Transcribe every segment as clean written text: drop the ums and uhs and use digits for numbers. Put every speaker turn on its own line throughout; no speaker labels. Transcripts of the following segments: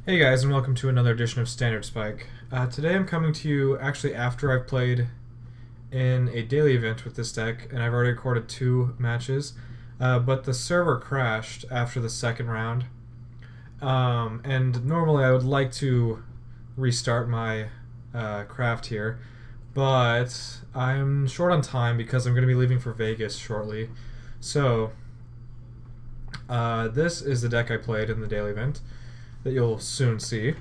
Hey guys, and welcome to another edition of Standard Spike. Today I'm coming to you actually after I've played in a daily event with this deck, and I've already recorded 2 matches, but the server crashed after the second round. And normally I would like to restart my craft here, but I'm short on time because I'm going to be leaving for Vegas shortly. So, this is the deck I played in the daily event that you'll soon see.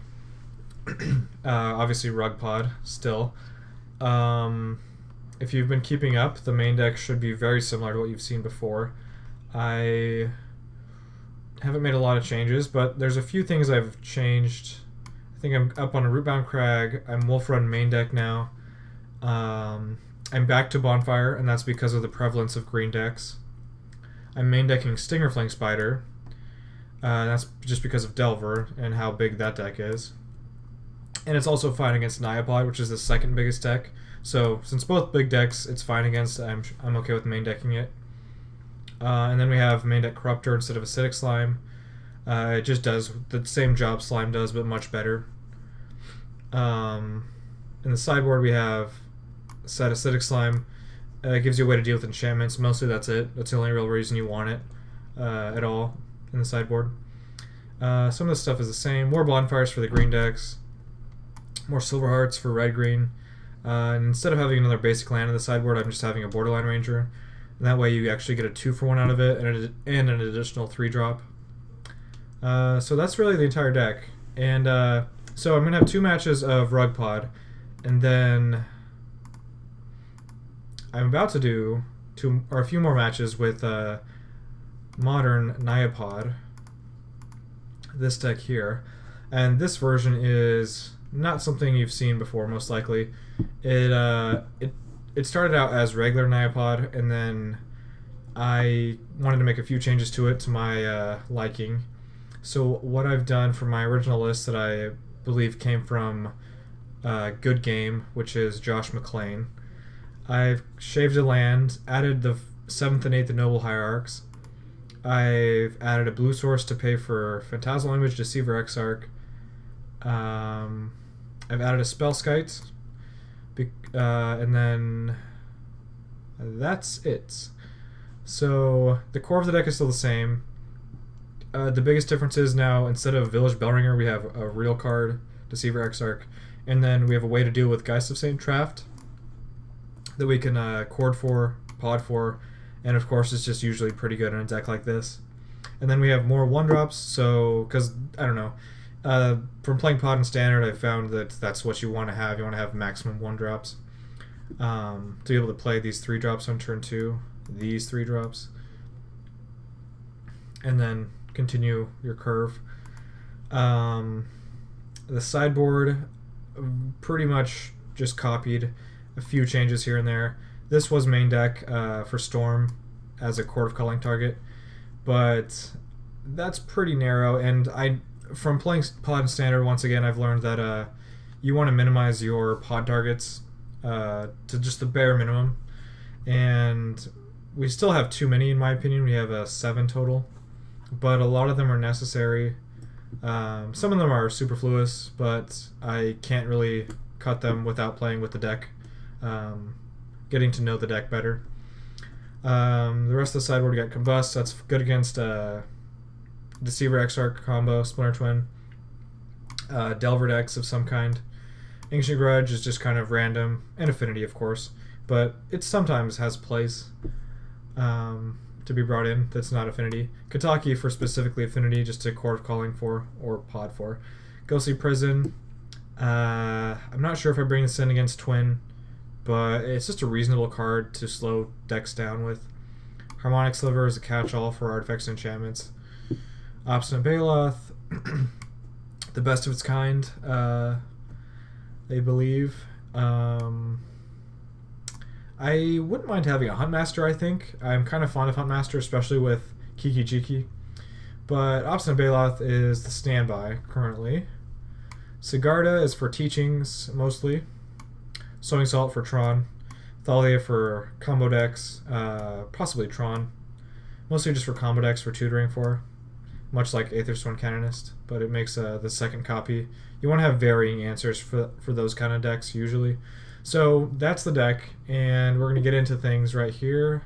Obviously, Rug Pod still. If you've been keeping up, the main deck should be very similar to what you've seen before. I haven't made a lot of changes, but there's a few things I've changed. I think I'm up on a Rootbound Crag. I'm Wolf Run main deck now. I'm back to Bonfire, and that's because of the prevalence of green decks. I'm main decking Stingerfling Spider. That's just because of Delver and how big that deck is. And it's also fine against Niapod, which is the second biggest deck. So since both big decks it's fine against, I'm okay with main decking it. And then we have main deck Corruptor instead of Acidic Slime. It just does the same job Slime does, but much better. In the sideboard we have set Acidic Slime. It gives you a way to deal with enchantments. Mostly that's it. That's the only real reason you want it at all in the sideboard. Some of the stuff is the same. More Bonfires for the green decks. More Silver Hearts for red-green. And instead of having another basic land in the sideboard, I'm just having a Borderline Ranger. And that way you actually get a 2-for-1 out of it and an additional 3-drop. So that's really the entire deck. And so I'm going to have 2 matches of Rug Pod. And then I'm about to do a few more matches with Modern Niapod, this deck here, and this version is not something you've seen before, most likely. It started out as regular Niapod, and then I wanted to make a few changes to it to my liking. So what I've done for my original list that I believe came from Good Game, which is Josh McClain, I've shaved a land, added the 7th and 8th Noble Hierarchs. I've added a blue source to pay for Phantasmal Image, Deceiver Exarch. I've added a Spellskite. And then that's it. So the core of the deck is still the same. The biggest difference is now instead of Village Bellringer, we have a real card, Deceiver Exarch. And then we have a way to deal with Geist of St. Traft that we can cord for, pod for, and of course it's just usually pretty good in a deck like this. And then we have more 1-drops, so, because, I don't know, from playing pod and standard I found that that's what you want to have. You want to have maximum 1-drops to be able to play these 3-drops on turn 2, these 3-drops, and then continue your curve. The sideboard pretty much just copied a few changes here and there. This was main deck for Storm as a Court of Culling target, but that's pretty narrow, and from playing pod and standard, once again, I've learned that you want to minimize your pod targets to just the bare minimum, and we still have too many in my opinion. We have 7 total, but a lot of them are necessary. Some of them are superfluous, but I can't really cut them without playing with the deck. Getting to know the deck better. The rest of the sideboard, we got Combust. That's good against Deceiver Exarch combo, Splinter Twin. Delver decks of some kind. Ancient Grudge is just kind of random, and Affinity, of course, but it sometimes has place to be brought in that's not Affinity. Kataki for specifically Affinity, just to Court of Calling for, or Pod for. Ghostly Prison. I'm not sure if I bring this in against Twin, but it's just a reasonable card to slow decks down with. Harmonic Sliver is a catch-all for artifacts and enchantments. Obstinate Baloth, the best of its kind, they believe. I wouldn't mind having a Huntmaster, I think. I'm kind of fond of Huntmaster, especially with Kiki Jiki. But Obstinate Baloth is the standby currently. Sigarda is for teachings, mostly. Sowing Salt for Tron. Thalia for combo decks, possibly Tron. Mostly just for combo decks for tutoring for. much like Aethersworn Canonist, but it makes the second copy. You want to have varying answers for those kind of decks usually. So that's the deck, and we're going to get into things right here.